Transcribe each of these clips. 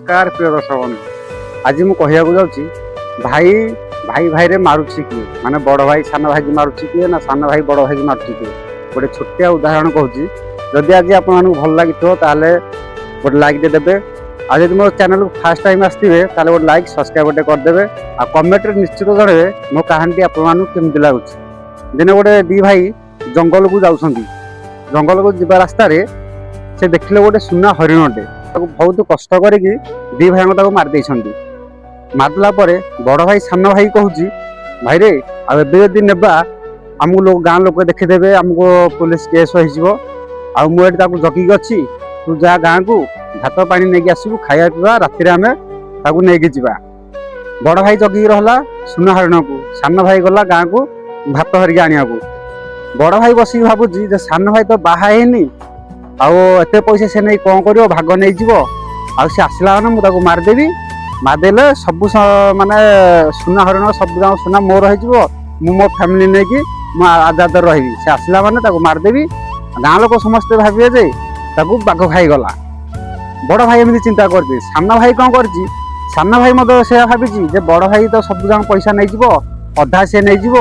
नमस्कार प्रिय दर्शक बंधु आज मुझे कहवाक जाऊँगी भाई भाई भाई रे मारुची किए माने बड़ भाई सान भाई की मारुची किए ना सान भाई बड़ भाई की मारुची किए गोटे छोटिया उदाहरण कहूँ जदि आज आप भल लगी गोटे लाइक देदेवे आज जब मो चैनल को फास्ट टाइम आसवे गोटे लाइक सब्सक्राइब गोटे करदे आ कमेंट निश्चित जनइबे मो कहानी आपमि लगुच दिने गोटे दी भाई जंगल को जाऊँ जंगल को जीवा रास्ता से देखले गोटे सुना हरिणटे बहुत कष्ट करी दी भाई मारदे मारदेला बड़ भाई सान भाई कहूँ भाई रे आदि नेबा आमको लोग गाँ लोग देखीदे आमको पुलिस केस हो मुझे जगिकी अच्छी तू जा गाँ को भात पानी नहीं आसबू खाया पीवा राति आम नहीं जा बड़ भाई जगिकी रहा सुना हरिण को सान भाई गला गाँ को भात हरिका आने को बड़ भाई बस भावुची सान भाई तो बाहर आते पैसा से नहीं कौन कर भाग नहीं जीव सी आसला मैंने मुझे मारदेवी मारदेले सब माने सुना हरिण सब जहाँ सुना मोर हो मो फैमिली नहीं कि आजाद रही से आसला मैंने मारदेवी गाँ लोक समस्ते भावे जे बाघ खाईगला बड़ भाई एमती चिंता कर सान भाई कौन कर सान भाई मत से भावी बड़ भाई तो सब जहाँ पैसा नहीं जीव अधा सी नहीं जीव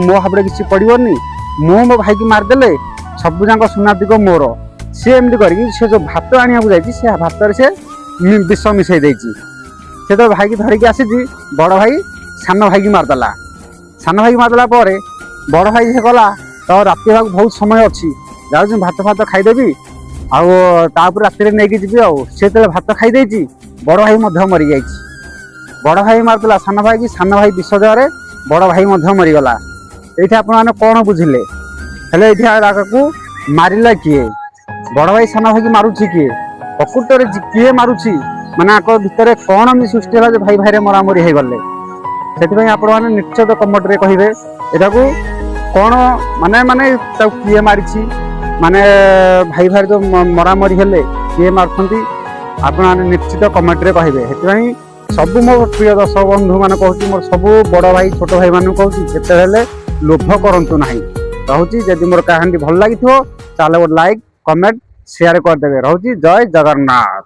मो हाथ में किसी पड़ोनी मो भाई की मारदेले सब जाक सुना दिग मोर सी एमती कर जो भात आने जा भात से विष मिसई से तो भाई की धरिकी आसी बड़ भाई सान भाई की मारदेला सान भाई की मारदेला बड़ भाई से गला तो राति भाग बहुत समय अच्छी जाऊँ भात फात खाईदेवी आपर राति नहीं जी से भात खाईदे बड़ भाई मरी जा बड़ भाई मारदेला सान भाई की सान भाई विष देवे बड़ भाई मरीगला ये आप कौन बुझिले हेले ये मारिला किए बड़ भाई सान भाई की मारुची किए प्रकृत किए मारुची माने आक भितर कौन भी सृष्टि है भाई भाई मरामरी हो गले से आप निश्चित कमेंट रे कहे यहाँ कौन माने माने किए मारी माने भाई भाई जो मरामरी हेले किए मार्च आप निश्चित कमेंट रे कहे सब मो प्रिय दर्शक बंधु मान कहूँ मोर सब बड़ भाई छोट भाई मान कहूँ जिते लोभ करूँ ना रोची जदि मोर कहानी भल लगी गोटे लाइक कमेंट शेयर करदे रोची जय जगन्नाथ।